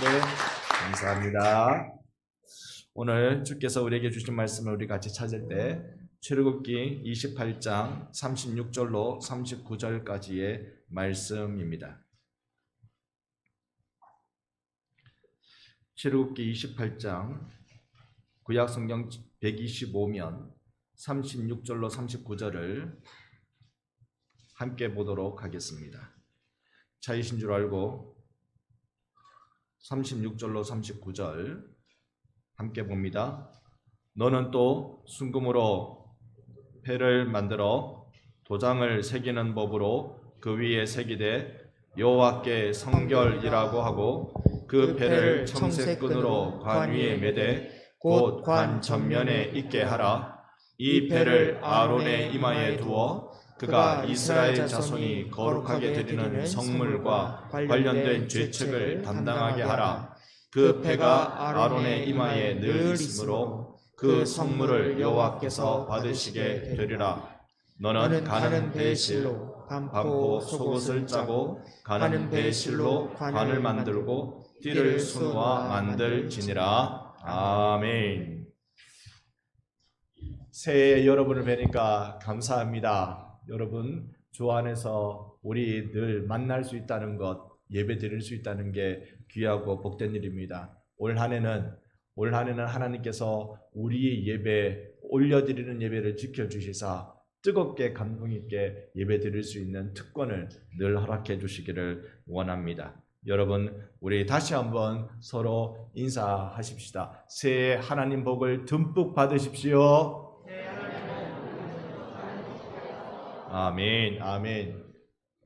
네, 감사합니다. 오늘 주께서 우리에게 주신 말씀을 우리 같이 찾을 때 출애굽기 28장 36절로 39절까지의 말씀입니다. 출애굽기 28장 구약성경 125면 36절로 39절을 함께 보도록 하겠습니다. 차이신 줄 알고 36절로 39절 함께 봅니다. 너는 또 순금으로 패를 만들어 도장을 새기는 법으로 그 위에 새기되 여호와께 성결이라고 하고 그 패를 청색끈으로 관 위에 매되 곧 관 전면에 있게 하라. 이 패를 아론의 이마에 두어 그가 이스라엘 자손이 거룩하게 드리는 성물과 관련된 죄책을 담당하게 하라. 그 패가 아론의 이마에 늘 있으므로 그 성물을 여호와께서 받으시게 되리라. 너는 가는 배의 실로 반포 속옷을 짜고 가는 배의 실로 관을 만들고 띠를 수놓아 만들지니라. 아멘. 새해 여러분을 뵈니까 감사합니다. 여러분 주 안에서 우리 늘 만날 수 있다는 것, 예배 드릴 수 있다는 게 귀하고 복된 일입니다. 올 한해는 하나님께서 우리의 예배, 올려드리는 예배를 지켜주시사 뜨겁게 감동 있게 예배 드릴 수 있는 특권을 늘 허락해 주시기를 원합니다. 여러분 우리 다시 한번 서로 인사하십시다. 새해 하나님 복을 듬뿍 받으십시오. 아멘, 아멘.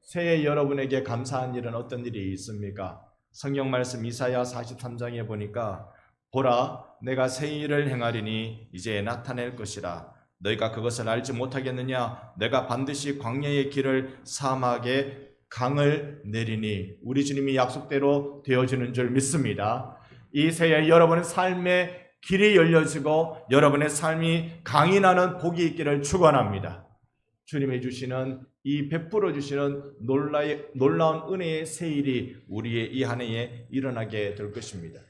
새해 여러분에게 감사한 일은 어떤 일이 있습니까? 성경 말씀 이사야 43장에 보니까 보라 내가 새 일을 행하리니 이제 나타낼 것이라. 너희가 그것을 알지 못하겠느냐? 내가 반드시 광야의 길을 사막에 강을 내리니. 우리 주님이 약속대로 되어지는 줄 믿습니다. 이 새해 여러분의 삶의 길이 열려지고 여러분의 삶이 강이 나는 복이 있기를 축원합니다. 주님이 주시는 이 베풀어 주시는 놀라운 은혜의 새 일이 우리의 이 한 해에 일어나게 될 것입니다.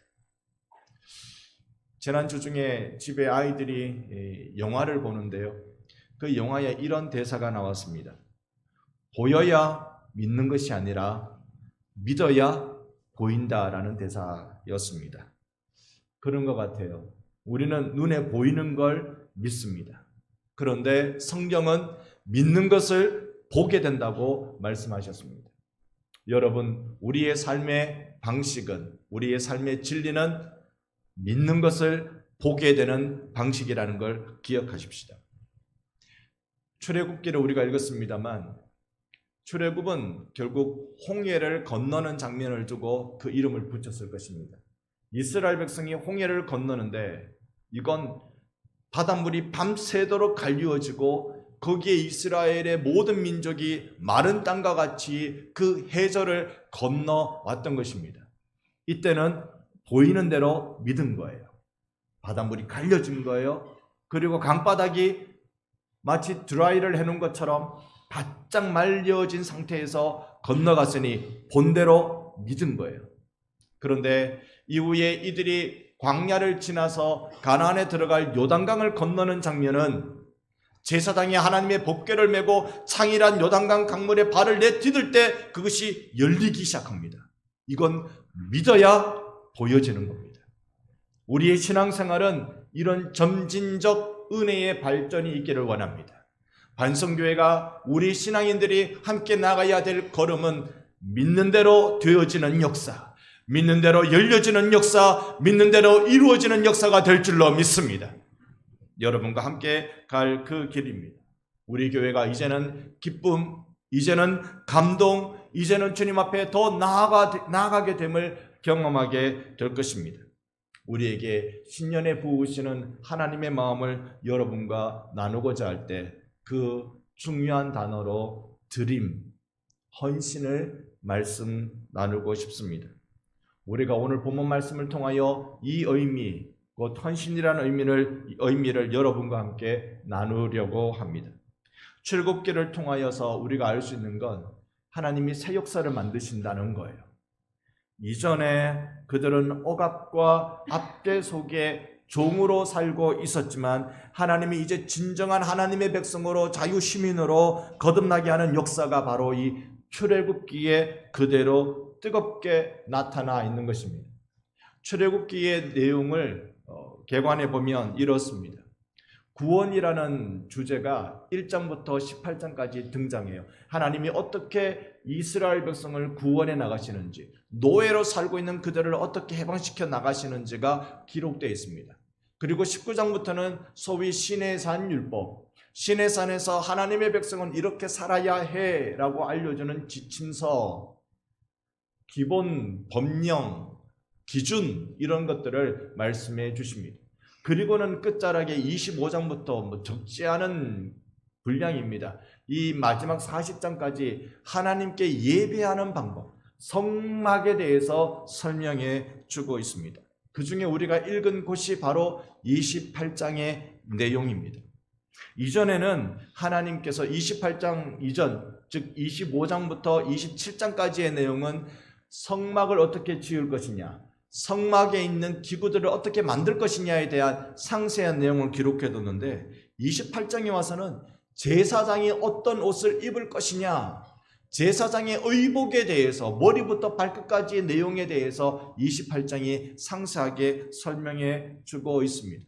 지난주 중에 집에 아이들이 영화를 보는데요. 그 영화에 이런 대사가 나왔습니다. 보여야 믿는 것이 아니라 믿어야 보인다라는 대사였습니다. 그런 것 같아요. 우리는 눈에 보이는 걸 믿습니다. 그런데 성경은 믿는 것을 보게 된다고 말씀하셨습니다. 여러분, 우리의 삶의 방식은, 우리의 삶의 진리는 믿는 것을 보게 되는 방식이라는 걸 기억하십시다. 출애굽기를 우리가 읽었습니다만 출애굽은 결국 홍해를 건너는 장면을 두고 그 이름을 붙였을 것입니다. 이스라엘 백성이 홍해를 건너는데 이건 바닷물이 밤새도록 갈리워지고 거기에 이스라엘의 모든 민족이 마른 땅과 같이 그 해저를 건너왔던 것입니다. 이때는 보이는 대로 믿은 거예요. 바닷물이 갈려진 거예요. 그리고 강바닥이 마치 드라이를 해놓은 것처럼 바짝 말려진 상태에서 건너갔으니 본대로 믿은 거예요. 그런데 이후에 이들이 광야를 지나서 가나안에 들어갈 요단강을 건너는 장면은 제사장이 하나님의 법궤를 메고 창이란 요단강 강물에 발을 내디딜 때 그것이 열리기 시작합니다. 이건 믿어야 보여지는 겁니다. 우리의 신앙생활은 이런 점진적 은혜의 발전이 있기를 원합니다. 반성교회가 우리 신앙인들이 함께 나가야 될 걸음은 믿는 대로 되어지는 역사, 믿는 대로 열려지는 역사, 믿는 대로 이루어지는 역사가 될 줄로 믿습니다. 여러분과 함께 갈 그 길입니다. 우리 교회가 이제는 기쁨, 이제는 감동, 이제는 주님 앞에 더 나아가게 됨을 경험하게 될 것입니다. 우리에게 신년에 부으시는 하나님의 마음을 여러분과 나누고자 할 때 그 중요한 단어로 드림, 헌신을 말씀 나누고 싶습니다. 우리가 오늘 본문 말씀을 통하여 이 의미, 곧 헌신이라는 의미를 여러분과 함께 나누려고 합니다. 출애굽기를 통하여서 우리가 알 수 있는 건 하나님이 새 역사를 만드신다는 거예요. 이전에 그들은 억압과 압제 속에 종으로 살고 있었지만 하나님이 이제 진정한 하나님의 백성으로 자유시민으로 거듭나게 하는 역사가 바로 이 출애굽기에 그대로 뜨겁게 나타나 있는 것입니다. 출애굽기의 내용을 개관해 보면 이렇습니다. 구원이라는 주제가 1장부터 18장까지 등장해요. 하나님이 어떻게 이스라엘 백성을 구원해 나가시는지, 노예로 살고 있는 그들을 어떻게 해방시켜 나가시는지가 기록되어 있습니다. 그리고 19장부터는 소위 시내산 율법, 시내산에서 하나님의 백성은 이렇게 살아야 해 라고 알려주는 지침서, 기본 법령, 기준 이런 것들을 말씀해 주십니다. 그리고는 끝자락에 25장부터 적지 않은 분량입니다. 이 마지막 40장까지 하나님께 예배하는 방법, 성막에 대해서 설명해 주고 있습니다. 그 중에 우리가 읽은 곳이 바로 28장의 내용입니다. 이전에는 하나님께서 28장 이전, 즉 25장부터 27장까지의 내용은 성막을 어떻게 지을 것이냐, 성막에 있는 기구들을 어떻게 만들 것이냐에 대한 상세한 내용을 기록해 뒀는데 28장에 와서는 제사장이 어떤 옷을 입을 것이냐, 제사장의 의복에 대해서 머리부터 발끝까지의 내용에 대해서 28장이 상세하게 설명해 주고 있습니다.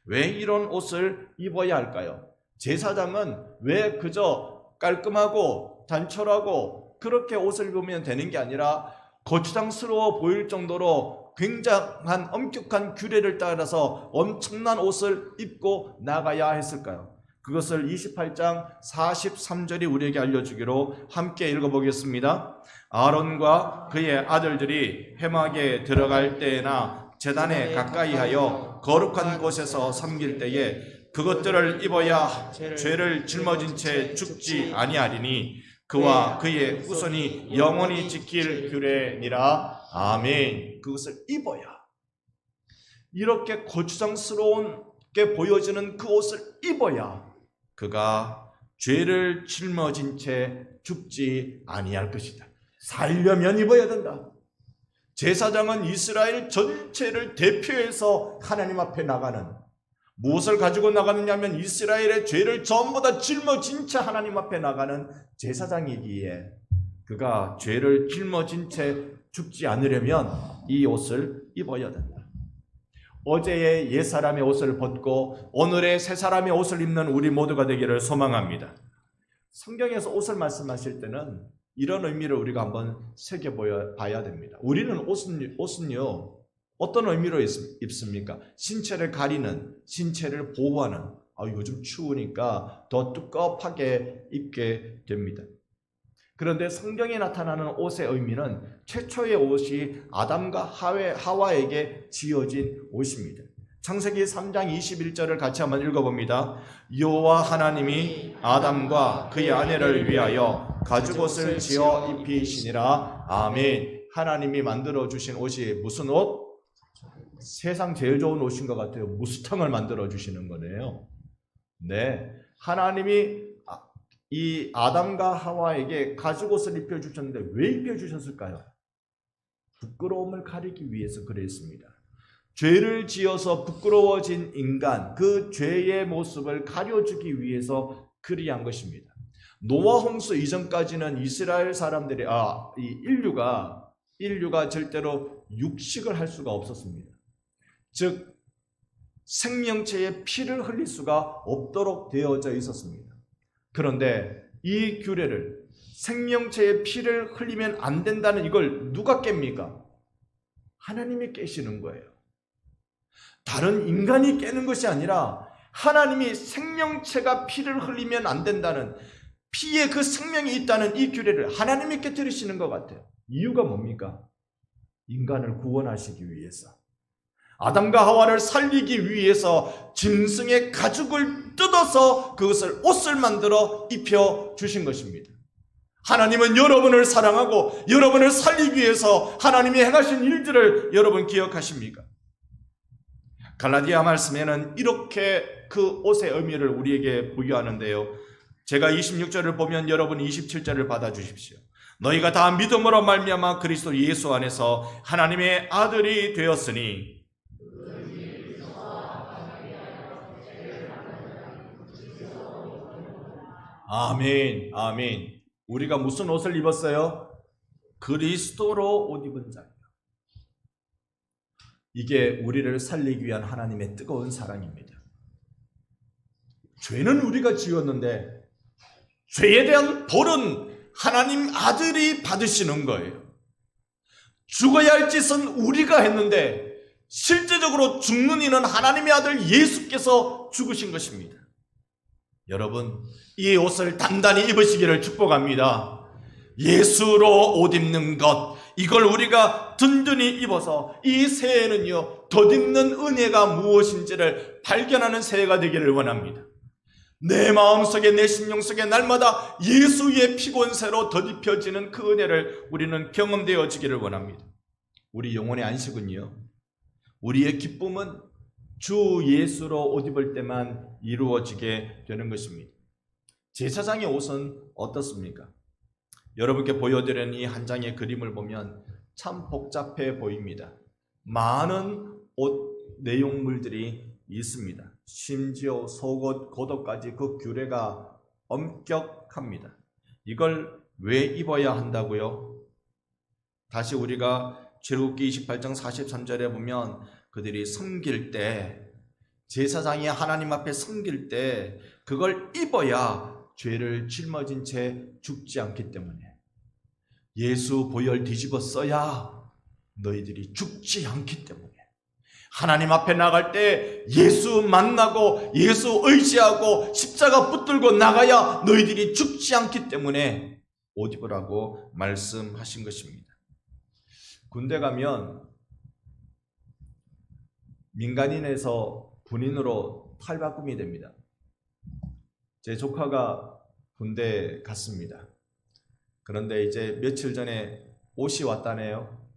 왜 이런 옷을 입어야 할까요? 제사장은 왜 그저 깔끔하고 단촐하고 그렇게 옷을 입으면 되는 게 아니라 거추장스러워 보일 정도로 굉장한 엄격한 규례를 따라서 엄청난 옷을 입고 나가야 했을까요? 그것을 28장 43절이 우리에게 알려주기로 함께 읽어보겠습니다. 아론과 그의 아들들이 회막에 들어갈 때나 제단에 가까이하여 거룩한 곳에서 섬길 때에 그것들을 입어야 죄를 짊어진 채 죽지 아니하리니 그와 그의 후손이 영원히 지킬 규례니라. 아멘. 그것을 입어야, 이렇게 거추장스러운게 보여지는 그 옷을 입어야 그가 죄를 짊어진 채 죽지 아니할 것이다. 살려면 입어야 된다. 제사장은 이스라엘 전체를 대표해서 하나님 앞에 나가는, 무엇을 가지고 나가느냐면 이스라엘의 죄를 전부 다 짊어진 채 하나님 앞에 나가는 제사장이기에 그가 죄를 짊어진 채 죽지 않으려면 이 옷을 입어야 된다. 어제의 옛사람의 옷을 벗고 오늘의 새사람의 옷을 입는 우리 모두가 되기를 소망합니다. 성경에서 옷을 말씀하실 때는 이런 의미를 우리가 한번 새겨봐야 됩니다. 우리는 옷은요 어떤 의미로 입습니까? 신체를 가리는, 신체를 보호하는, 요즘 추우니까 더 두껍하게 입게 됩니다. 그런데 성경에 나타나는 옷의 의미는 최초의 옷이 아담과 하와에게 지어진 옷입니다. 창세기 3장 21절을 같이 한번 읽어봅니다. 여호와 하나님이 아담과 그의 아내를 위하여 가죽옷을 지어 입히시니라. 아멘. 하나님이 만들어주신 옷이 무슨 옷? 세상 제일 좋은 옷인 것 같아요. 무스탕을 만들어 주시는 거네요. 네, 하나님이 이 아담과 하와에게 가죽옷을 입혀주셨는데 왜 입혀주셨을까요? 부끄러움을 가리기 위해서 그랬습니다. 죄를 지어서 부끄러워진 인간, 그 죄의 모습을 가려주기 위해서 그리한 것입니다. 노아 홍수 이전까지는 이스라엘 사람들이 이 인류가 절대로 육식을 할 수가 없었습니다. 즉 생명체의 피를 흘릴 수가 없도록 되어져 있었습니다. 그런데 이 규례를, 생명체의 피를 흘리면 안 된다는 이걸 누가 깹니까? 하나님이 깨시는 거예요. 다른 인간이 깨는 것이 아니라 하나님이 생명체가 피를 흘리면 안 된다는, 피에 그 생명이 있다는 이 규례를 하나님이 깨뜨리시는 것 같아요. 이유가 뭡니까? 인간을 구원하시기 위해서, 아담과 하와를 살리기 위해서 짐승의 가죽을 뜯어서 그것을 옷을 만들어 입혀주신 것입니다. 하나님은 여러분을 사랑하고 여러분을 살리기 위해서 하나님이 행하신 일들을 여러분 기억하십니까? 갈라디아 말씀에는 이렇게 그 옷의 의미를 우리에게 부여하는데요. 제가 26절을 보면 여러분 27절을 받아주십시오. 너희가 다 믿음으로 말미암아 그리스도 예수 안에서 하나님의 아들이 되었으니 아멘, 아멘. 우리가 무슨 옷을 입었어요? 그리스도로 옷 입은 자예요. 이게 우리를 살리기 위한 하나님의 뜨거운 사랑입니다. 죄는 우리가 지었는데 죄에 대한 벌은 하나님 아들이 받으시는 거예요. 죽어야 할 짓은 우리가 했는데 실제적으로 죽는 이는 하나님의 아들 예수께서 죽으신 것입니다. 여러분, 이 옷을 단단히 입으시기를 축복합니다. 예수로 옷 입는 것, 이걸 우리가 든든히 입어서 이 새해에는요, 덧입는 은혜가 무엇인지를 발견하는 새해가 되기를 원합니다. 내 마음속에, 내 심령 속에 날마다 예수의 피곤새로 덧입혀지는 그 은혜를 우리는 경험되어지기를 원합니다. 우리 영혼의 안식은요, 우리의 기쁨은 주 예수로 옷 입을 때만 이루어지게 되는 것입니다. 제사장의 옷은 어떻습니까? 여러분께 보여드리는 이 한 장의 그림을 보면 참 복잡해 보입니다. 많은 옷 내용물들이 있습니다. 심지어 속옷, 겉옷까지 그 규례가 엄격합니다. 이걸 왜 입어야 한다고요? 다시 우리가 출애굽기 28장 43절에 보면 그들이 섬길 때, 제사장이 하나님 앞에 섬길 때 그걸 입어야 죄를 짊어진 채 죽지 않기 때문에, 예수 보혈 뒤집어 써야 너희들이 죽지 않기 때문에, 하나님 앞에 나갈 때 예수 만나고 예수 의지하고 십자가 붙들고 나가야 너희들이 죽지 않기 때문에 옷 입으라고 말씀하신 것입니다. 군대 가면 민간인에서 군인으로 탈바꿈이 됩니다. 제 조카가 군대 갔습니다. 그런데 이제 며칠 전에 옷이 왔다네요.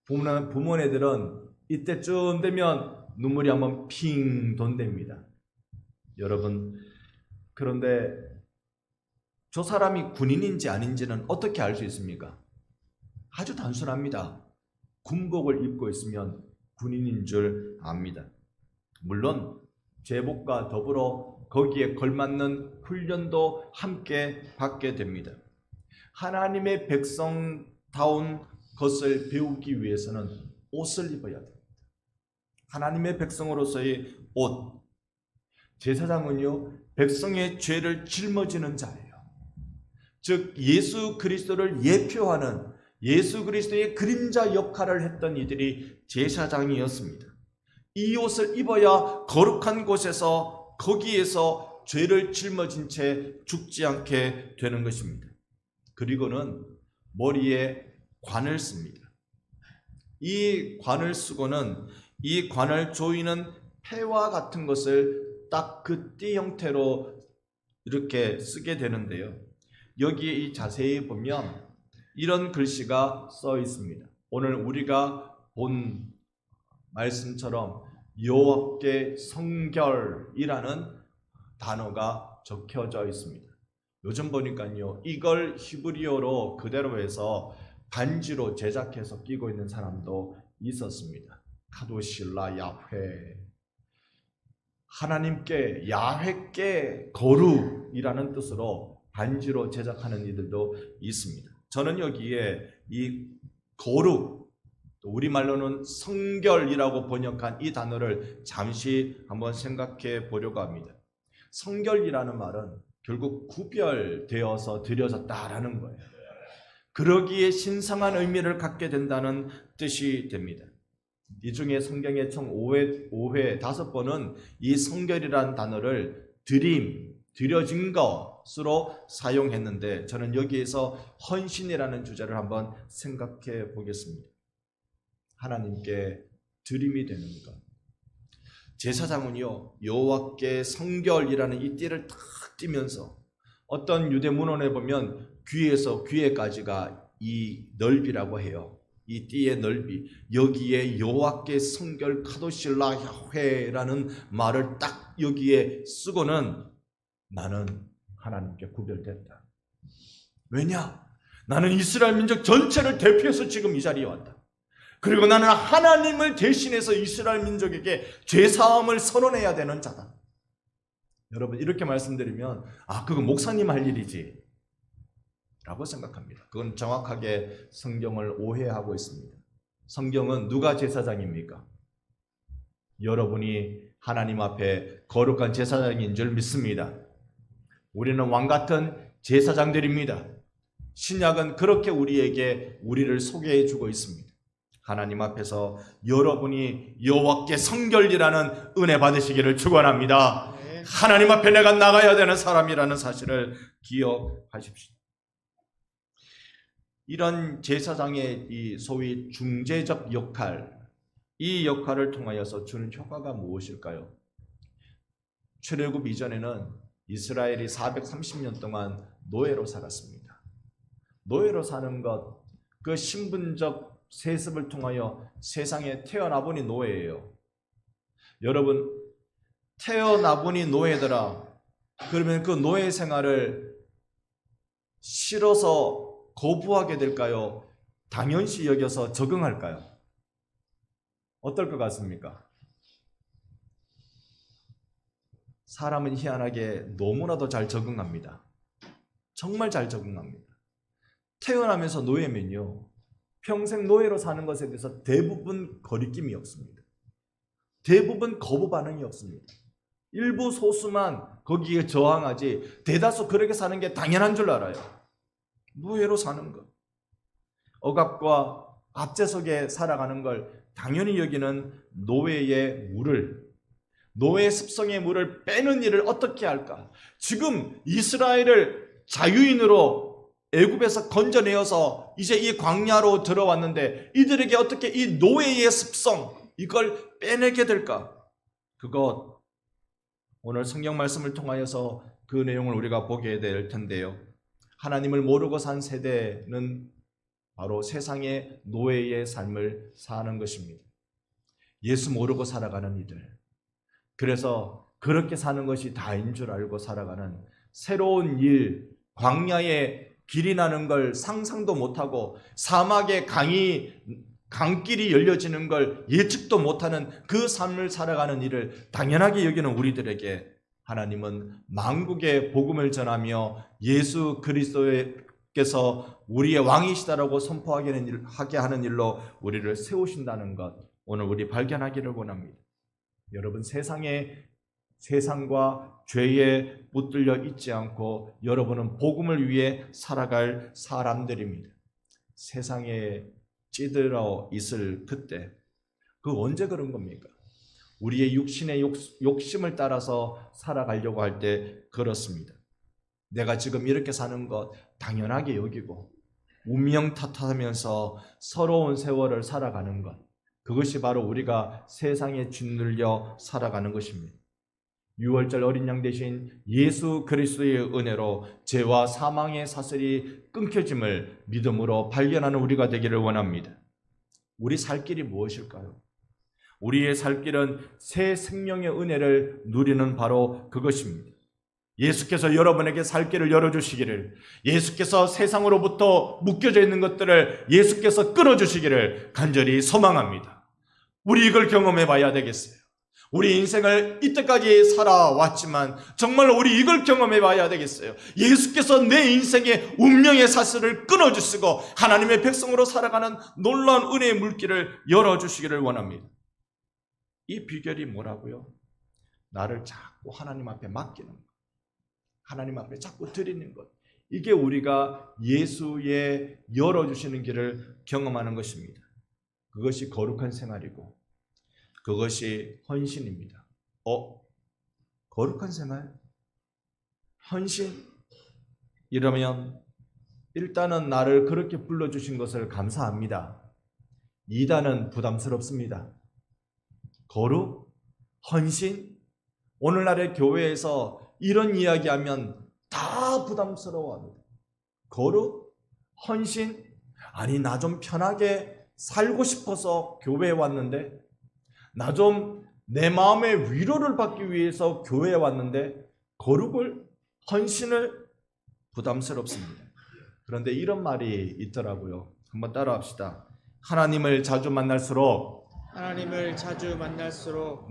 부모네들은 이때쯤 되면 눈물이 한번 핑 돈답니다. 여러분, 그런데 저 사람이 군인인지 아닌지는 어떻게 알 수 있습니까? 아주 단순합니다. 군복을 입고 있으면 군인인 줄 압니다. 물론 제복과 더불어 거기에 걸맞는 훈련도 함께 받게 됩니다. 하나님의 백성다운 것을 배우기 위해서는 옷을 입어야 됩니다. 하나님의 백성으로서의 옷. 제사장은요, 백성의 죄를 짊어지는 자예요. 즉 예수 그리스도를 예표하는, 예수 그리스도의 그림자 역할을 했던 이들이 제사장이었습니다. 이 옷을 입어야 거룩한 곳에서, 거기에서 죄를 짊어진 채 죽지 않게 되는 것입니다. 그리고는 머리에 관을 씁니다. 이 관을 쓰고는 이 관을 조이는 패와 같은 것을 딱 그 띠 형태로 이렇게 쓰게 되는데요. 여기에 이 자세히 보면 이런 글씨가 써 있습니다. 오늘 우리가 본 말씀처럼 여호와께 성결이라는 단어가 적혀져 있습니다. 요즘 보니까요, 이걸 히브리어로 그대로 해서 반지로 제작해서 끼고 있는 사람도 있었습니다. 카도실라 야훼, 하나님께, 야훼께 거룩이라는 뜻으로 반지로 제작하는 이들도 있습니다. 저는 여기에 이 거룩, 우리말로는 성결이라고 번역한 이 단어를 잠시 한번 생각해 보려고 합니다. 성결이라는 말은 결국 구별되어서 드려졌다라는 거예요. 그러기에 신성한 의미를 갖게 된다는 뜻이 됩니다. 이 중에 성경에 총 5회 5번은 이 성결이라는 단어를 드려진 것으로 사용했는데, 저는 여기에서 헌신이라는 주제를 한번 생각해 보겠습니다. 하나님께 드림이 되는 것. 제사장은요, 여호와께 성결이라는 이 띠를 탁 띠면서, 어떤 유대 문헌에 보면 귀에서 귀에까지가 이 넓이라고 해요. 이 띠의 넓이, 여기에 여호와께 성결 카도실라 야훼라는 말을 딱 여기에 쓰고는 나는 하나님께 구별됐다. 왜냐? 나는 이스라엘 민족 전체를 대표해서 지금 이 자리에 왔다. 그리고 나는 하나님을 대신해서 이스라엘 민족에게 죄사함을 선언해야 되는 자다. 여러분, 이렇게 말씀드리면 그건 목사님 할 일이지 라고 생각합니다. 그건 정확하게 성경을 오해하고 있습니다. 성경은 누가 제사장입니까? 여러분이 하나님 앞에 거룩한 제사장인 줄 믿습니다. 우리는 왕같은 제사장들입니다. 신약은 그렇게 우리를 소개해 주고 있습니다. 하나님 앞에서 여러분이 여호와께 성결이라는 은혜 받으시기를 축원합니다. 하나님 앞에 내가 나가야 되는 사람이라는 사실을 기억하십시오. 이런 제사장의 이 소위 중재적 역할, 이 역할을 통하여서 주는 효과가 무엇일까요? 출애굽 이전에는 이스라엘이 430년 동안 노예로 살았습니다. 노예로 사는 것, 그 신분적 세습을 통하여 세상에 태어나보니 노예예요. 여러분, 태어나보니 노예더라. 그러면 그 노예 생활을 싫어서 거부하게 될까요? 당연시 여겨서 적응할까요? 어떨 것 같습니까? 사람은 희한하게 너무나도 잘 적응합니다. 정말 잘 적응합니다. 태어나면서 노예면요, 평생 노예로 사는 것에 대해서 대부분 거리낌이 없습니다. 대부분 거부 반응이 없습니다. 일부 소수만 거기에 저항하지 대다수 그렇게 사는 게 당연한 줄 알아요. 노예로 사는 것, 억압과 압제 속에 살아가는 걸 당연히 여기는 노예의 물을, 노예 습성의 물을 빼는 일을 어떻게 할까? 지금 이스라엘을 자유인으로 애굽에서 건져내어서 이제 이 광야로 들어왔는데 이들에게 어떻게 이 노예의 습성, 이걸 빼내게 될까? 그것 오늘 성경 말씀을 통하여서 그 내용을 우리가 보게 될 텐데요. 하나님을 모르고 산 세대는 바로 세상의 노예의 삶을 사는 것입니다. 예수 모르고 살아가는 이들, 그래서 그렇게 사는 것이 다인 줄 알고 살아가는 새로운 일, 광야에 길이 나는 걸 상상도 못하고 사막에 강길이 열려지는 걸 예측도 못하는 그 삶을 살아가는 일을 당연하게 여기는 우리들에게 하나님은 만국의 복음을 전하며 예수 그리스도께서 우리의 왕이시다라고 선포하게 하는 일로 우리를 세우신다는 것, 오늘 우리 발견하기를 원합니다. 여러분, 세상과 죄에 붙들려 있지 않고 여러분은 복음을 위해 살아갈 사람들입니다. 세상에 찌들어 있을 그때, 그 언제 그런 겁니까? 우리의 육신의 욕심을 따라서 살아가려고 할 때 그렇습니다. 내가 지금 이렇게 사는 것 당연하게 여기고 운명 탓하면서 서러운 세월을 살아가는 것, 그것이 바로 우리가 세상에 짓눌려 살아가는 것입니다. 6월절 어린 양 대신 예수 그리스도의 은혜로 죄와 사망의 사슬이 끊겨짐을 믿음으로 발견하는 우리가 되기를 원합니다. 우리 살 길이 무엇일까요? 우리의 살 길은 새 생명의 은혜를 누리는 바로 그것입니다. 예수께서 여러분에게 살 길을 열어주시기를, 예수께서 세상으로부터 묶여져 있는 것들을 예수께서 끊어주시기를 간절히 소망합니다. 우리 이걸 경험해 봐야 되겠어요. 우리 인생을 이때까지 살아왔지만 정말 우리 이걸 경험해 봐야 되겠어요. 예수께서 내 인생의 운명의 사슬을 끊어주시고 하나님의 백성으로 살아가는 놀라운 은혜의 물길을 열어주시기를 원합니다. 이 비결이 뭐라고요? 나를 자꾸 하나님 앞에 맡기는 것, 하나님 앞에 자꾸 드리는 것, 이게 우리가 예수의 열어주시는 길을 경험하는 것입니다. 그것이 거룩한 생활이고 그것이 헌신입니다. 거룩한 생활? 헌신? 이러면 일단은 나를 그렇게 불러주신 것을 감사합니다. 2단은 부담스럽습니다. 거룩? 헌신? 오늘날의 교회에서 이런 이야기하면 다 부담스러워합니다. 거룩? 헌신? 아니, 나 좀 편하게 살고 싶어서 교회에 왔는데, 나 좀 내 마음의 위로를 받기 위해서 교회에 왔는데 거룩을, 헌신을 부담스럽습니다. 그런데 이런 말이 있더라고요. 한번 따라합시다. 하나님을 자주 만날수록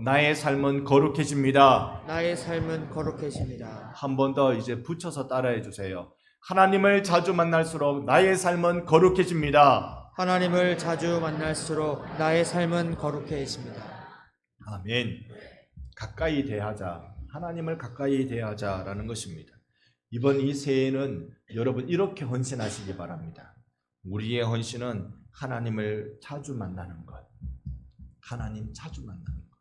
나의 삶은 거룩해집니다. 나의 삶은 거룩해집니다. 한 번 더 이제 붙여서 따라해 주세요. 하나님을 자주 만날수록 나의 삶은 거룩해집니다. 하나님을 자주 만날수록 나의 삶은 거룩해집니다. 아멘. 가까이 대하자. 하나님을 가까이 대하자라는 것입니다. 이번 이 새해에는 여러분 이렇게 헌신하시기 바랍니다. 우리의 헌신은 하나님을 자주 만나는 것. 하나님 자주 만나는 것.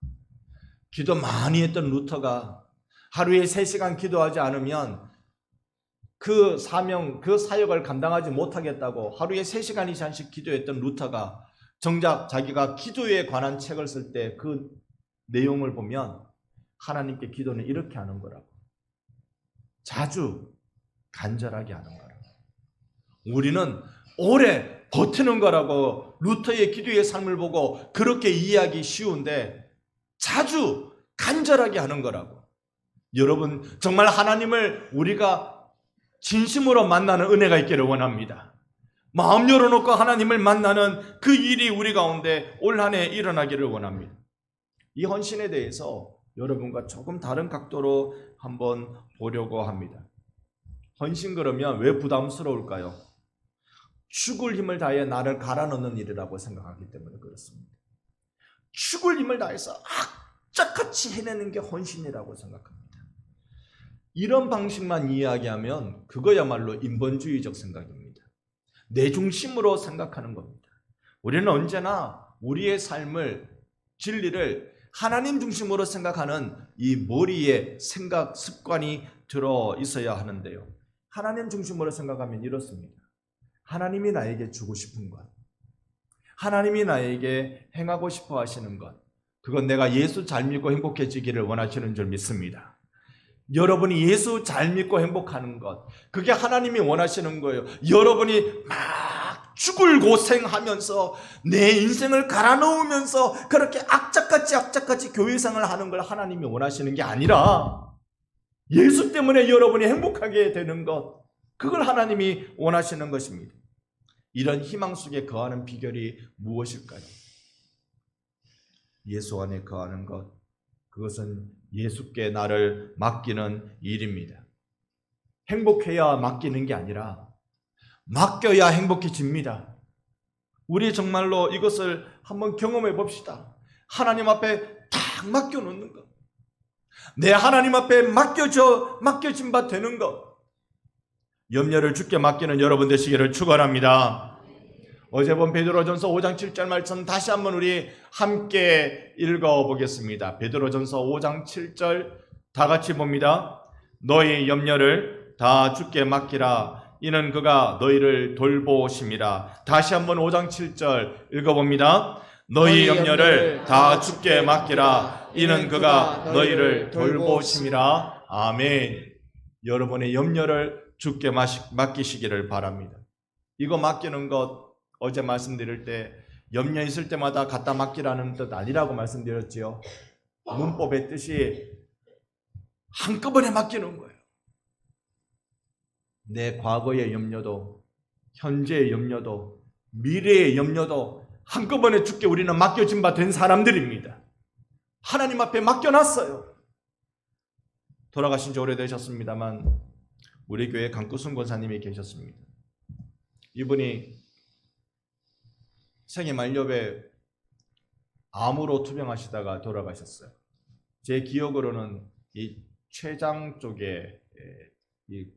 기도 많이 했던 루터가 하루에 3시간 기도하지 않으면 그 사명, 그 사역을 감당하지 못하겠다고 하루에 3시간 이상씩 기도했던 루터가 정작 자기가 기도에 관한 책을 쓸 때 그 내용을 보면 하나님께 기도는 이렇게 하는 거라고. 자주 간절하게 하는 거라고. 우리는 오래 버티는 거라고 루터의 기도의 삶을 보고 그렇게 이해하기 쉬운데 자주 간절하게 하는 거라고. 여러분 정말 하나님을 우리가 진심으로 만나는 은혜가 있기를 원합니다. 마음 열어놓고 하나님을 만나는 그 일이 우리 가운데 올 한 해 일어나기를 원합니다. 이 헌신에 대해서 여러분과 조금 다른 각도로 한번 보려고 합니다. 헌신 그러면 왜 부담스러울까요? 죽을 힘을 다해 나를 갈아넣는 일이라고 생각하기 때문에 그렇습니다. 죽을 힘을 다해서 악착같이 해내는 게 헌신이라고 생각합니다. 이런 방식만 이야기하면 그거야말로 인본주의적 생각입니다. 내 중심으로 생각하는 겁니다. 우리는 언제나 우리의 삶을, 진리를 하나님 중심으로 생각하는 이 머리에 생각 습관이 들어 있어야 하는데요. 하나님 중심으로 생각하면 이렇습니다. 하나님이 나에게 주고 싶은 것, 하나님이 나에게 행하고 싶어 하시는 것, 그건 내가 예수 잘 믿고 행복해지기를 원하시는 줄 믿습니다. 여러분이 예수 잘 믿고 행복하는 것, 그게 하나님이 원하시는 거예요. 여러분이 막 죽을 고생하면서 내 인생을 갈아넣으면서 그렇게 악착같이 교회생활을 하는 걸 하나님이 원하시는 게 아니라 예수 때문에 여러분이 행복하게 되는 것, 그걸 하나님이 원하시는 것입니다. 이런 희망 속에 거하는 비결이 무엇일까요? 예수 안에 거하는 것, 그것은 예수께 나를 맡기는 일입니다. 행복해야 맡기는 게 아니라 맡겨야 행복해집니다. 우리 정말로 이것을 한번 경험해 봅시다. 하나님 앞에 딱 맡겨놓는 것, 내 하나님 앞에 맡겨진 바 되는 것, 염려를 주께 맡기는 여러분 되시기를 축원합니다. 어제 본 베드로전서 5장 7절 말씀 다시 한번 우리 함께 읽어보겠습니다. 베드로전서 5장 7절 다 같이 봅니다. 너희 염려를 다 주께 맡기라. 이는 그가 너희를 돌보심이라. 다시 한번 5장 7절 읽어봅니다. 너희 염려를 다 주께 맡기라. 이는 그가 너희를 돌보심이라. 아멘. 여러분의 염려를 주께 맡기시기를 바랍니다. 이거 맡기는 것 어제 말씀드릴 때 염려 있을 때마다 갖다 맡기라는 뜻 아니라고 말씀드렸지요. 문법의 뜻이 한꺼번에 맡기는 거예요. 내 과거의 염려도, 현재의 염려도, 미래의 염려도 한꺼번에 주께 우리는 맡겨진 바 된 사람들입니다. 하나님 앞에 맡겨놨어요. 돌아가신 지 오래되셨습니다만 우리 교회 강구순 권사님이 계셨습니다. 이분이 생애 만렵에 암으로 투병하시다가 돌아가셨어요. 제 기억으로는 이 췌장 쪽에 이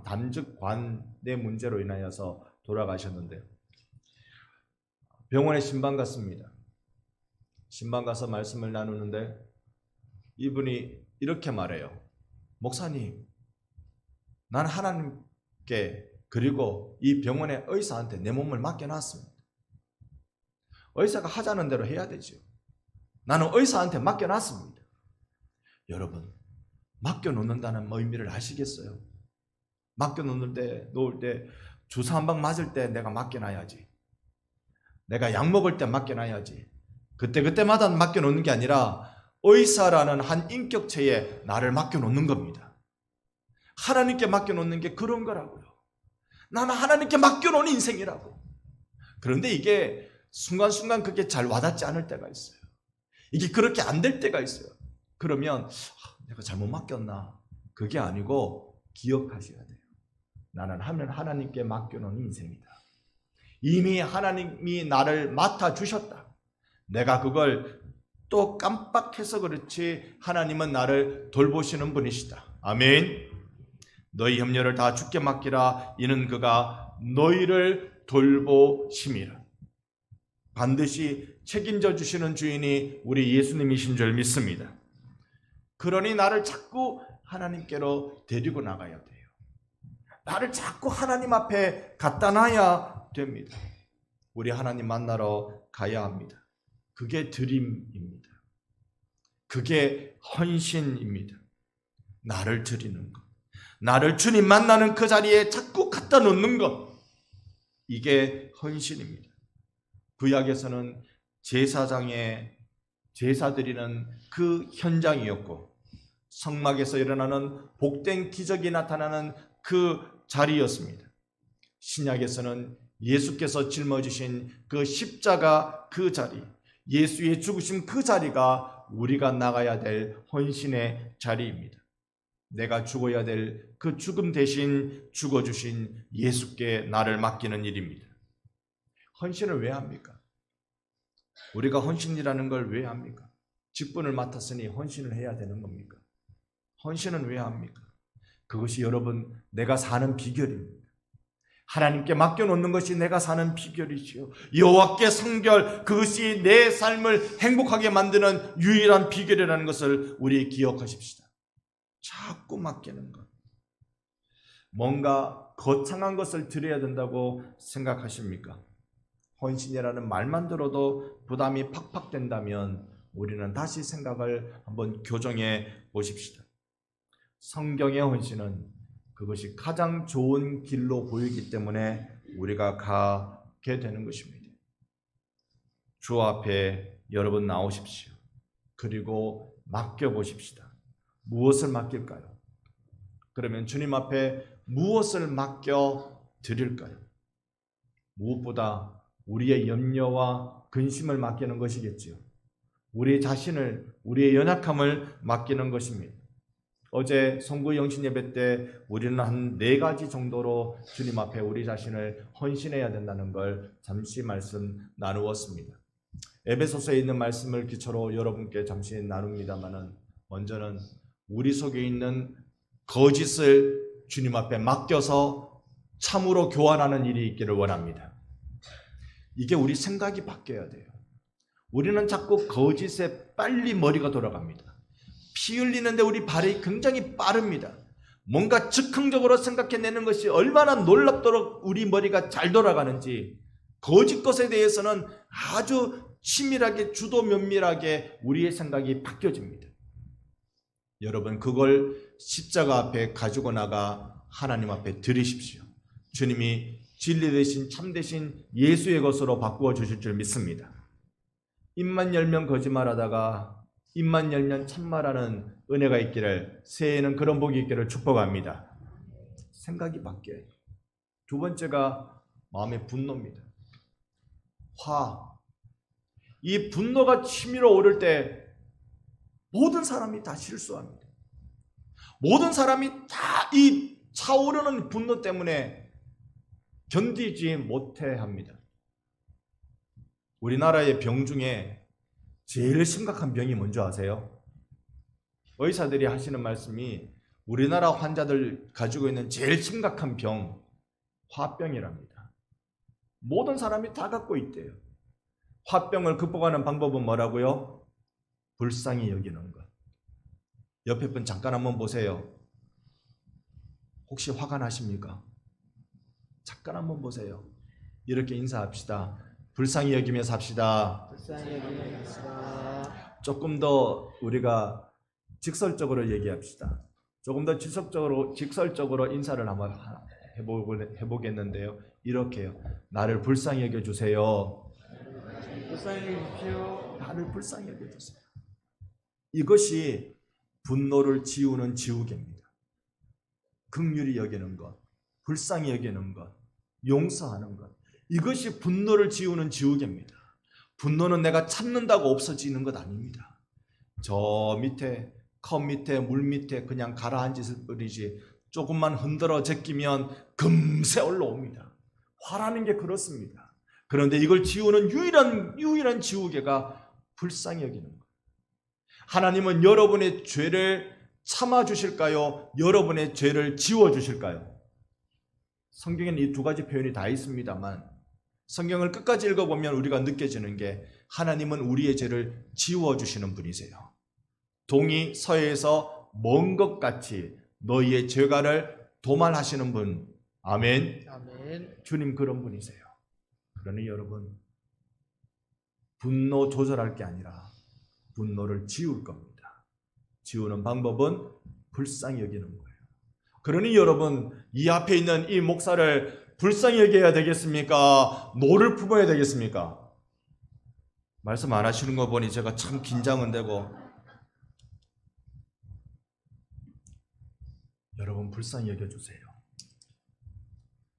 담즙관의 문제로 인하여서 돌아가셨는데 병원에 신방 갔습니다. 신방 가서 말씀을 나누는데 이분이 이렇게 말해요. 목사님, 난 하나님께 그리고 이 병원의 의사한테 내 몸을 맡겨놨습니다. 의사가 하자는 대로 해야 되죠. 나는 의사한테 맡겨놨습니다. 여러분, 맡겨놓는다는 의미를 아시겠어요? 맡겨놓을 때 주사 한 방 맞을 때 내가 맡겨놔야지. 내가 약 먹을 때 맡겨놔야지. 그때마다 맡겨놓는 게 아니라 의사라는 한 인격체에 나를 맡겨놓는 겁니다. 하나님께 맡겨놓는 게 그런 거라고요. 나는 하나님께 맡겨놓은 인생이라고. 그런데 이게 순간순간 그게 잘 와닿지 않을 때가 있어요. 이게 그렇게 안 될 때가 있어요. 그러면 내가 잘못 맡겼나? 그게 아니고 기억하셔야 돼요. 나는 하나님께 맡겨놓은 인생이다. 이미 하나님이 나를 맡아주셨다. 내가 그걸 또 깜빡해서 그렇지 하나님은 나를 돌보시는 분이시다. 아멘. 너희 염려를 다 주께 맡기라. 이는 그가 너희를 돌보심이라. 반드시 책임져 주시는 주인이 우리 예수님이신 줄 믿습니다. 그러니 나를 자꾸 하나님께로 데리고 나가야 돼요. 나를 자꾸 하나님 앞에 갖다 놔야 됩니다. 우리 하나님 만나러 가야 합니다. 그게 드림입니다. 그게 헌신입니다. 나를 드리는 것, 나를 주님 만나는 그 자리에 자꾸 갖다 놓는 것, 이게 헌신입니다. 구약에서는 제사장의 제사 드리는 그 현장이었고, 성막에서 일어나는 복된 기적이 나타나는 그 자리였습니다. 신약에서는 예수께서 짊어지신 그 십자가 그 자리, 예수의 죽으심 그 자리가 우리가 나가야 될 헌신의 자리입니다. 내가 죽어야 될 그 죽음 대신 죽어주신 예수께 나를 맡기는 일입니다. 헌신을 왜 합니까? 우리가 헌신이라는 걸 왜 합니까? 직분을 맡았으니 헌신을 해야 되는 겁니까? 헌신은 왜 합니까? 그것이 여러분 내가 사는 비결입니다. 하나님께 맡겨놓는 것이 내가 사는 비결이지요. 여호와께 성결, 그것이 내 삶을 행복하게 만드는 유일한 비결이라는 것을 우리 기억하십시다. 자꾸 맡기는 것. 뭔가 거창한 것을 드려야 된다고 생각하십니까? 헌신이라는 말만 들어도 부담이 팍팍 된다면 우리는 다시 생각을 한번 교정해 보십시다. 성경의 헌신은 그것이 가장 좋은 길로 보이기 때문에 우리가 가게 되는 것입니다. 주 앞에 여러분 나오십시오. 그리고 맡겨보십시다. 무엇을 맡길까요? 그러면 주님 앞에 무엇을 맡겨 드릴까요? 무엇보다 우리의 염려와 근심을 맡기는 것이겠지요. 우리 자신을, 우리의 연약함을 맡기는 것입니다. 어제 성구 영신 예배 때 우리는 한 4가지 정도로 주님 앞에 우리 자신을 헌신해야 된다는 걸 잠시 말씀 나누었습니다. 에베소서에 있는 말씀을 기초로 여러분께 잠시 나눕니다만은, 먼저는 우리 속에 있는 거짓을 주님 앞에 맡겨서 참으로 교환하는 일이 있기를 원합니다. 이게 우리 생각이 바뀌어야 돼요. 우리는 자꾸 거짓에 빨리 머리가 돌아갑니다. 피 흘리는데 우리 발이 굉장히 빠릅니다. 뭔가 즉흥적으로 생각해내는 것이 얼마나 놀랍도록 우리 머리가 잘 돌아가는지, 거짓 것에 대해서는 아주 치밀하게, 주도 면밀하게 우리의 생각이 바뀌어집니다. 여러분, 그걸 십자가 앞에 가지고 나가 하나님 앞에 드리십시오. 주님이 진리 대신 참 대신 예수의 것으로 바꾸어 주실 줄 믿습니다. 입만 열면 거짓말하다가 입만 열면 참말하는 은혜가 있기를, 새해에는 그런 복이 있기를 축복합니다. 생각이 바뀌어요. 두 번째가 마음의 분노입니다. 이 분노가 치밀어 오를 때 모든 사람이 다 실수합니다. 모든 사람이 다 이 차오르는 분노 때문에 견디지 못해 합니다. 우리나라의 병 중에 제일 심각한 병이 뭔지 아세요? 의사들이 하시는 말씀이 우리나라 환자들 가지고 있는 제일 심각한 병, 화병이랍니다. 모든 사람이 다 갖고 있대요. 화병을 극복하는 방법은 뭐라고요? 불쌍히 여기는 것. 옆에 분 잠깐 한번 보세요. 혹시 화가 나십니까? 잠깐 한번 보세요. 이렇게 인사합시다. 불쌍히 여기며 삽시다. 불쌍히 여기며 삽시다. 조금 더 우리가 직설적으로 얘기합시다. 조금 더 직설적으로 인사를 한번 해보겠는데요. 이렇게요. 나를 불쌍히 여겨주세요. 불쌍히 여기십시오. 나를 불쌍히 여겨주세요. 이것이 분노를 지우는 지우개입니다. 긍휼히 여기는 것, 불쌍히 여기는 것, 용서하는 것. 이것이 분노를 지우는 지우개입니다. 분노는 내가 참는다고 없어지는 것 아닙니다. 저 밑에 컵 밑에 물 밑에 그냥 가라앉을 뿐이지 조금만 흔들어 제끼면 금세 올라옵니다. 화라는 게 그렇습니다. 그런데 이걸 지우는 유일한 지우개가 불쌍히 여기는 거예요. 하나님은 여러분의 죄를 참아 주실까요? 여러분의 죄를 지워 주실까요? 성경에는 이 두 가지 표현이 다 있습니다만 성경을 끝까지 읽어보면 우리가 느껴지는 게 하나님은 우리의 죄를 지워주시는 분이세요. 동이 서해에서 먼 것 같이 너희의 죄가를 도말하시는 분. 아멘. 아멘. 주님 그런 분이세요. 그러니 여러분 분노 조절할 게 아니라 분노를 지울 겁니다. 지우는 방법은 불쌍히 여기는 거예요. 그러니 여러분 이 앞에 있는 이 목사를 불쌍히 여겨야 되겠습니까? 노를 품어야 되겠습니까? 말씀 안 하시는 거 보니 제가 참 긴장은 되고. 여러분 불쌍히 여겨주세요.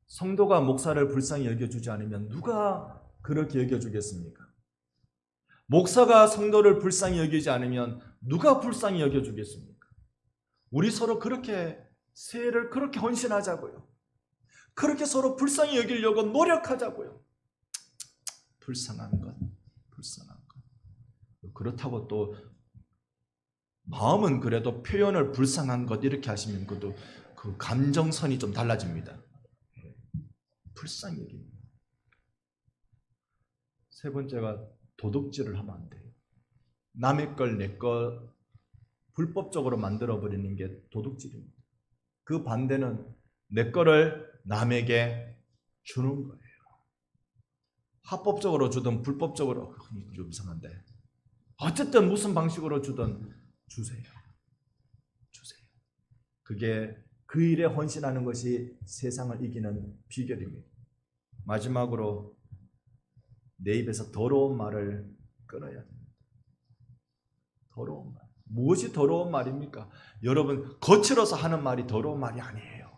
성도가 목사를 불쌍히 여겨주지 않으면 누가 그렇게 여겨주겠습니까? 목사가 성도를 불쌍히 여기지 않으면 누가 불쌍히 여겨주겠습니까? 우리 서로 그렇게 세를 그렇게 헌신하자고요. 그렇게 서로 불쌍히 여기려고 노력하자고요. 불쌍한 것. 그렇다고 또 마음은 그래도 표현을 불쌍한 것 이렇게 하시면 그 감정선이 좀 달라집니다. 불쌍히 여기는 것. 세 번째가 도둑질을 하면 안 돼요. 남의 걸 내 거 불법적으로 만들어버리는 게 도둑질입니다. 그 반대는 내 거를 남에게 주는 거예요. 합법적으로 주든 불법적으로 좀 이상한데 어쨌든 무슨 방식으로 주든 주세요. 그게 그 일에 헌신하는 것이 세상을 이기는 비결입니다. 마지막으로 내 입에서 더러운 말을 끊어야 됩니다. 더러운 말. 무엇이 더러운 말입니까? 여러분 거칠어서 하는 말이 더러운 말이 아니에요.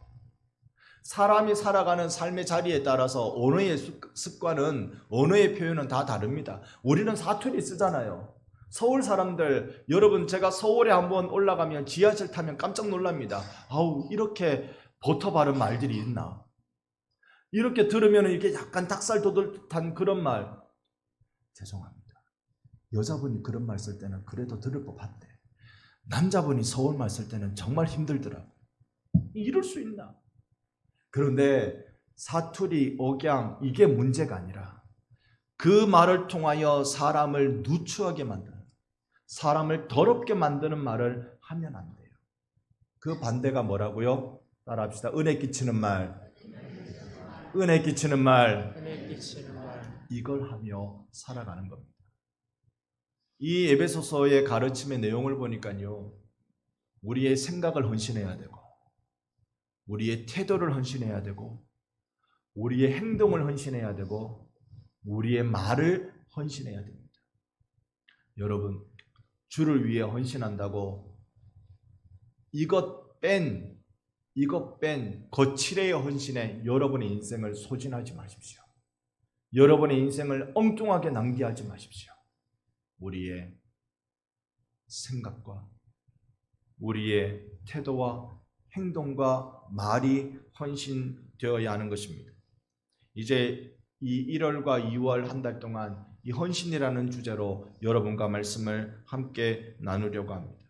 사람이 살아가는 삶의 자리에 따라서 언어의 습관은 언어의 표현은 다 다릅니다. 우리는 사투리 쓰잖아요. 서울 사람들 여러분 제가 서울에 한번 올라가면 지하철 타면 깜짝 놀랍니다. 아우 이렇게 버터 바른 말들이 있나? 이렇게 들으면 이게 약간 닭살 돋을 듯한 그런 말. 죄송합니다. 여자분이 그런 말 쓸 때는 그래도 들을 법한데 남자분이 서울 말 쓸 때는 정말 힘들더라고요. 이럴 수 있나? 그런데 사투리, 억양 이게 문제가 아니라 그 말을 통하여 사람을 누추하게 만드는, 사람을 더럽게 만드는 말을 하면 안 돼요. 그 반대가 뭐라고요? 따라합시다. 은혜 끼치는 말. 은혜 끼치는 말. 이걸 하며 살아가는 겁니다. 이 에베소서의 가르침의 내용을 보니까요. 우리의 생각을 헌신해야 되고 우리의 태도를 헌신해야 되고 우리의 행동을 헌신해야 되고 우리의 말을 헌신해야 됩니다. 여러분 주를 위해 헌신한다고 이것 뺀 거칠의 헌신에 여러분의 인생을 소진하지 마십시오. 여러분의 인생을 엉뚱하게 낭비하지 마십시오. 우리의 생각과 우리의 태도와 행동과 말이 헌신되어야 하는 것입니다. 이제 이 1월과 2월 한 달 동안 이 헌신이라는 주제로 여러분과 말씀을 함께 나누려고 합니다.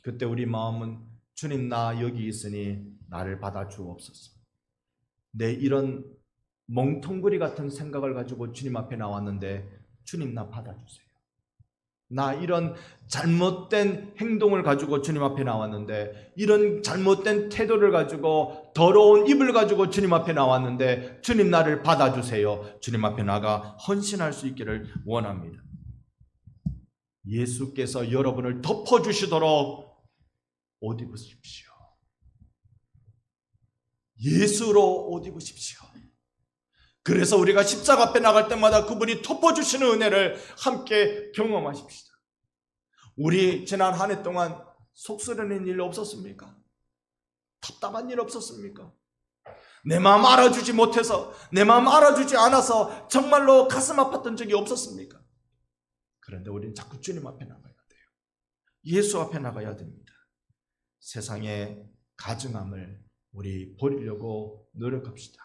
그때 우리 마음은 주님 나 여기 있으니 나를 받아주옵소서. 내 이런 멍텅구리 같은 생각을 가지고 주님 앞에 나왔는데 주님 나 받아주세요. 나 이런 잘못된 행동을 가지고 주님 앞에 나왔는데 이런 잘못된 태도를 가지고 더러운 입을 가지고 주님 앞에 나왔는데 주님 나를 받아주세요. 주님 앞에 나가 헌신할 수 있기를 원합니다. 예수께서 여러분을 덮어주시도록 옷 입으십시오. 예수로 옷 입으십시오. 그래서 우리가 십자가 앞에 나갈 때마다 그분이 덮어주시는 은혜를 함께 경험하십시다. 우리 지난 한 해 동안 속쓰리는 일 없었습니까? 답답한 일 없었습니까? 내 마음 알아주지 못해서, 내 마음 알아주지 않아서 정말로 가슴 아팠던 적이 없었습니까? 그런데 우리는 자꾸 주님 앞에 나가야 돼요. 예수 앞에 나가야 됩니다. 세상의 가증함을 우리 버리려고 노력합시다.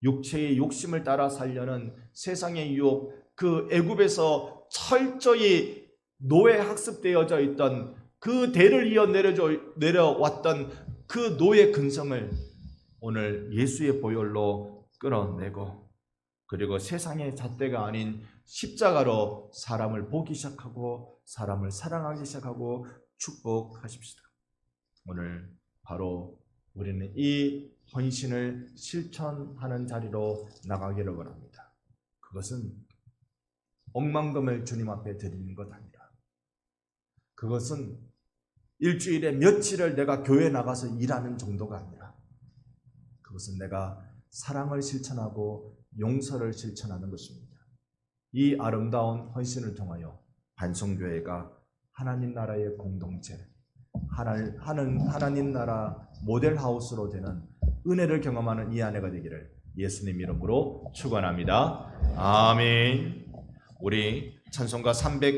육체의 욕심을 따라 살려는 세상의 유혹, 그 애굽에서 철저히 노예 학습되어져 있던 그 대를 이어 내려왔던 그 노예 근성을 오늘 예수의 보혈로 끌어내고, 그리고 세상의 잣대가 아닌 십자가로 사람을 보기 시작하고 사람을 사랑하기 시작하고 축복하십시다. 오늘 바로 우리는 이 헌신을 실천하는 자리로 나가기를 원합니다. 그것은 억만금을 주님 앞에 드리는 것 아니라, 그것은 일주일에 며칠을 내가 교회 나가서 일하는 정도가 아니라, 그것은 내가 사랑을 실천하고 용서를 실천하는 것입니다. 이 아름다운 헌신을 통하여 반송교회가 하나님 나라의 공동체, 하나님 나라 모델하우스로 되는 은혜를 경험하는 이 아내가 되기를 예수님 이름으로 축원합니다. 아멘. 우리 찬송가 300